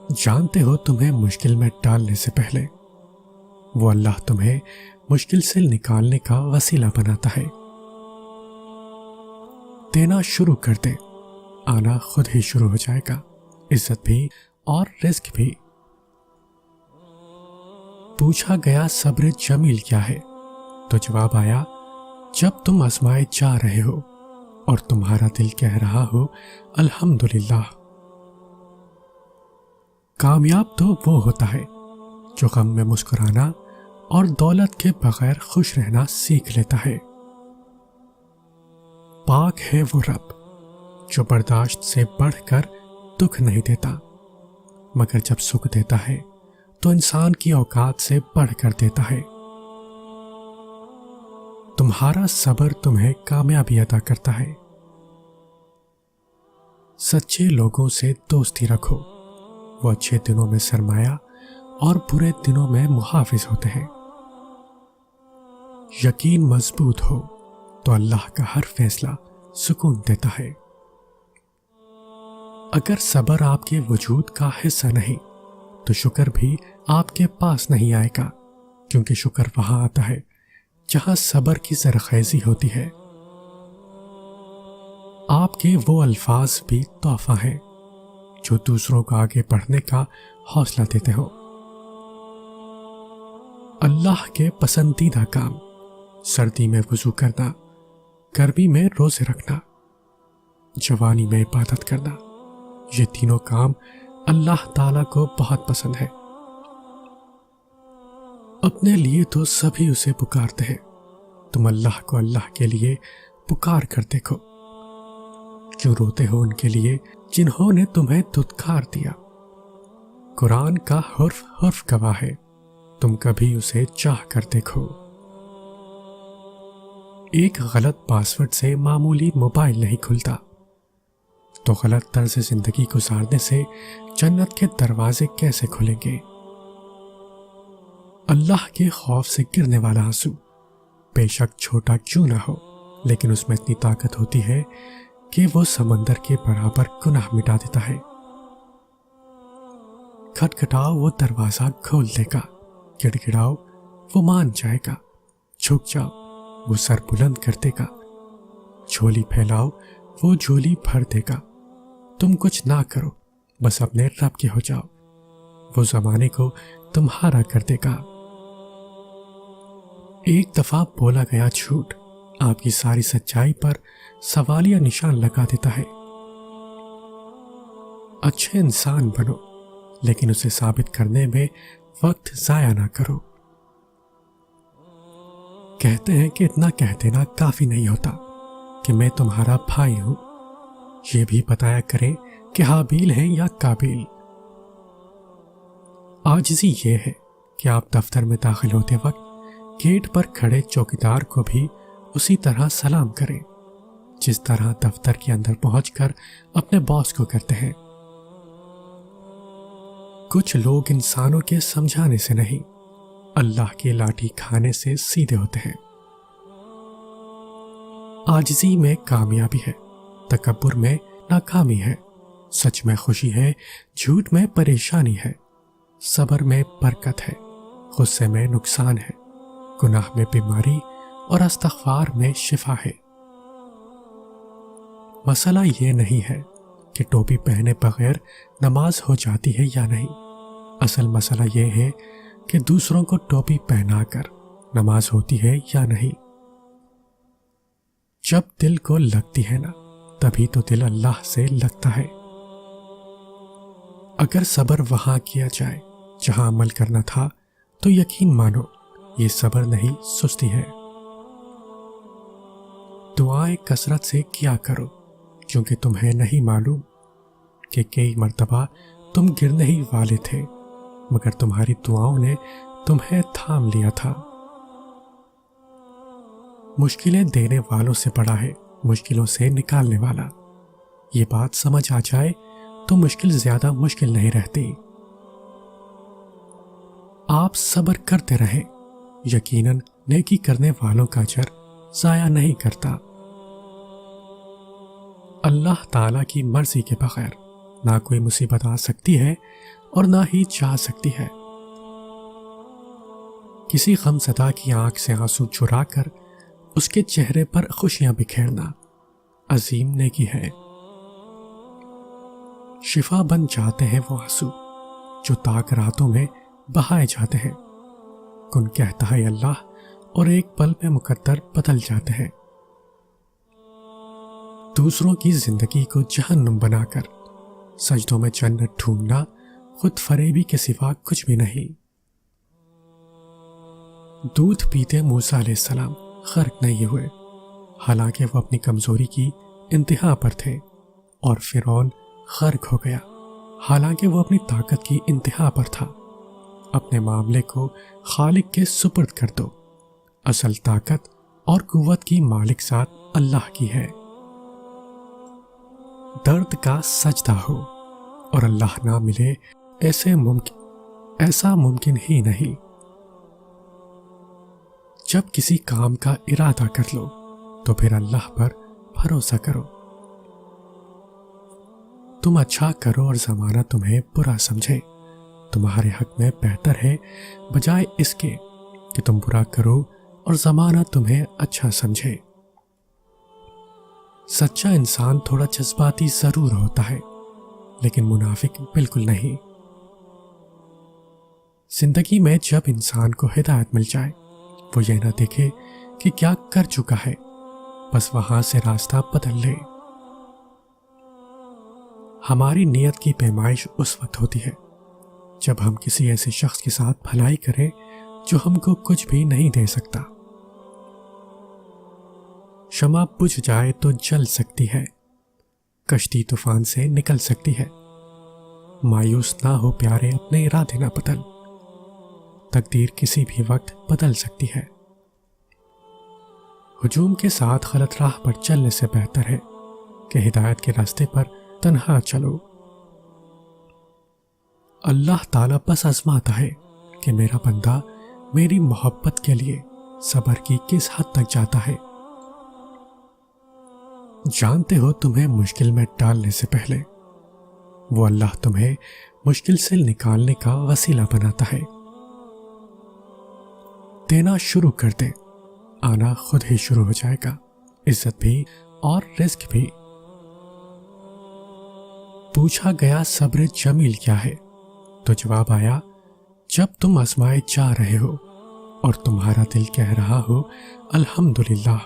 جانتے ہو تمہیں مشکل میں ڈالنے سے پہلے وہ اللہ تمہیں مشکل سے نکالنے کا وسیلہ بناتا ہے۔ دینا شروع کر دے، آنا خود ہی شروع ہو جائے گا، عزت بھی اور رزق بھی۔ پوچھا گیا صبر جمیل کیا ہے تو جواب آیا، جب تم آزمائے جا رہے ہو اور تمہارا دل کہہ رہا ہو الحمدللہ۔ کامیاب تو وہ ہوتا ہے جو غم میں مسکرانا اور دولت کے بغیر خوش رہنا سیکھ لیتا ہے۔ پاک ہے وہ رب جو برداشت سے بڑھ کر دکھ نہیں دیتا، مگر جب سکھ دیتا ہے تو انسان کی اوقات سے بڑھ کر دیتا ہے۔ تمہارا صبر تمہیں کامیابی عطا کرتا ہے۔ سچے لوگوں سے دوستی رکھو، وہ اچھے دنوں میں سرمایہ اور برے دنوں میں محافظ ہوتے ہیں۔ یقین مضبوط ہو تو اللہ کا ہر فیصلہ سکون دیتا ہے۔ اگر صبر آپ کے وجود کا حصہ نہیں تو شکر بھی آپ کے پاس نہیں آئے گا، کیونکہ شکر وہاں آتا ہے جہاں صبر کی زرخیزی ہوتی ہے۔ آپ کے وہ الفاظ بھی تحفہ ہیں جو دوسروں کو آگے بڑھنے کا حوصلہ دیتے ہو۔ اللہ کے پسندیدہ کام، سردی میں وضو کرنا، گرمی میں روزے رکھنا، جوانی میں عبادت کرنا، یہ تینوں کام اللہ تعالیٰ کو بہت پسند ہے۔ اپنے لیے تو سبھی اسے پکارتے ہیں، تم اللہ کو اللہ کے لیے پکار کر دیکھو۔ کیوں روتے ہو ان کے لیے جنہوں نے تمہیں دھتکار دیا؟ قرآن کا حرف حرف گواہ ہے، تم کبھی اسے چاہ کر دیکھو۔ ایک غلط پاسورڈ سے معمولی موبائل نہیں کھلتا، تو غلط طرز زندگی گزارنے سے جنت کے دروازے کیسے کھلیں گے؟ اللہ کے خوف سے گرنے والا آنسو بے شک چھوٹا کیوں نہ ہو، لیکن اس میں اتنی طاقت ہوتی ہے کہ وہ سمندر کے برابر گناہ مٹا دیتا ہے۔ کھٹکھٹاؤ وہ دروازہ کھول دے گا، گڑگڑاؤ وہ مان جائے گا، جھک جاؤ وہ سر بلند کر دے گا، جھولی پھیلاؤ وہ جھولی بھر دے گا۔ تم کچھ نہ کرو، بس اپنے رب کے ہو جاؤ، وہ زمانے کو تمہارا کر دے گا۔ ایک دفعہ بولا گیا جھوٹ آپ کی ساری سچائی پر سوالیہ نشان لگا دیتا ہے۔ اچھے انسان بنو، لیکن اسے ثابت کرنے میں وقت ضائع نہ کرو۔ کہتے ہیں کہ اتنا کہہ دینا کافی نہیں ہوتا کہ میں تمہارا بھائی ہوں، یہ بھی بتایا کریں کہ حابیل ہیں یا قابیل۔ عاجزی یہ ہے کہ آپ دفتر میں داخل ہوتے وقت گیٹ پر کھڑے چوکیدار کو بھی اسی طرح سلام کریں جس طرح دفتر کے اندر پہنچ کر اپنے باس کو کرتے ہیں۔ کچھ لوگ انسانوں کے سمجھانے سے نہیں، اللہ کی لاٹھی کھانے سے سیدھے ہوتے ہیں۔ عاجزی میں کامیابی ہے، تکبر میں ناکامی ہے، سچ میں خوشی ہے، جھوٹ میں پریشانی ہے، صبر میں برکت ہے، غصے میں نقصان ہے، گناہ میں بیماری اور استغفار میں شفا ہے۔ مسئلہ یہ نہیں ہے کہ ٹوپی پہنے بغیر نماز ہو جاتی ہے یا نہیں، اصل مسئلہ یہ ہے کہ دوسروں کو ٹوپی پہنا کر نماز ہوتی ہے یا نہیں۔ جب دل کو لگتی ہے نا، تبھی تو دل اللہ سے لگتا ہے۔ اگر صبر وہاں کیا جائے جہاں عمل کرنا تھا تو یقین مانو یہ صبر نہیں، سستی ہے۔ دعائیں کثرت سے کیا کرو، کیونکہ تمہیں نہیں معلوم کہ کئی مرتبہ تم گرنے ہی والے تھے، مگر تمہاری دعاؤں نے تمہیں تھام لیا تھا۔ مشکلیں دینے والوں سے بڑا ہے مشکلوں سے نکالنے والا۔ یہ بات سمجھ آ جائے تو مشکل زیادہ مشکل نہیں رہتی۔ آپ صبر کرتے رہیں، یقیناً نیکی کرنے والوں کا اجر ضائع نہیں کرتا۔ اللہ تعالیٰ کی مرضی کے بغیر نہ کوئی مصیبت آ سکتی ہے اور نہ ہی چاہ سکتی ہے۔ کسی غمزدہ کی آنکھ سے آنسو چرا کر اس کے چہرے پر خوشیاں بکھیرنا عظیم نیکی ہے۔ شفا بن جاتے ہیں وہ آنسو جو تاک راتوں میں بہائے جاتے ہیں۔ کن کہتا ہے اللہ اور ایک پل میں مقدر بدل جاتے ہیں۔ دوسروں کی زندگی کو جہنم بنا کر سجدوں میں جنت ڈھونڈنا خود فریبی کے سوا کچھ بھی نہیں۔ دودھ پیتے موسیٰ علیہ السلام غرق نہیں ہوئے، حالانکہ وہ اپنی کمزوری کی انتہا پر تھے، اور فرعون غرق ہو گیا حالانکہ وہ اپنی طاقت کی انتہا پر تھا۔ اپنے معاملے کو خالق کے سپرد کر دو، اصل طاقت اور قوت کی مالک ذات اللہ کی ہے۔ درد کا سجدہ ہو اور اللہ نہ ملے ایسا ممکن ہی نہیں۔ جب کسی کام کا ارادہ کر لو تو پھر اللہ پر بھروسہ کرو۔ تم اچھا کرو اور زمانہ تمہیں برا سمجھے، تمہارے حق میں بہتر ہے بجائے اس کے کہ تم برا کرو اور زمانہ تمہیں اچھا سمجھے۔ سچا انسان تھوڑا جذباتی ضرور ہوتا ہے، لیکن منافق بالکل نہیں۔ زندگی میں جب انسان کو ہدایت مل جائے وہ یہ نہ دیکھے کہ کیا کر چکا ہے، بس وہاں سے راستہ بدل لے۔ ہماری نیت کی پیمائش اس وقت ہوتی ہے جب ہم کسی ایسے شخص کے ساتھ بھلائی کریں جو ہم کو کچھ بھی نہیں دے سکتا۔ شمع بجھ جائے تو جل سکتی ہے، کشتی طوفان سے نکل سکتی ہے۔ مایوس نہ ہو پیارے، اپنے ارادے نہ بدل، تقدیر کسی بھی وقت بدل سکتی ہے۔ ہجوم کے ساتھ غلط راہ پر چلنے سے بہتر ہے کہ ہدایت کے راستے پر تنہا چلو۔ اللہ تعالیٰ بس آزماتا ہے کہ میرا بندہ میری محبت کے لیے صبر کی کس حد تک جاتا ہے۔ جانتے ہو تمہیں مشکل میں ڈالنے سے پہلے وہ اللہ تمہیں مشکل سے نکالنے کا وسیلہ بناتا ہے۔ دینا شروع کر دے، آنا خود ہی شروع ہو جائے گا، عزت بھی اور رزق بھی۔ پوچھا گیا صبر جمیل کیا ہے تو جواب آیا، جب تم آزمائے جا رہے ہو اور تمہارا دل کہہ رہا ہو الحمدللہ،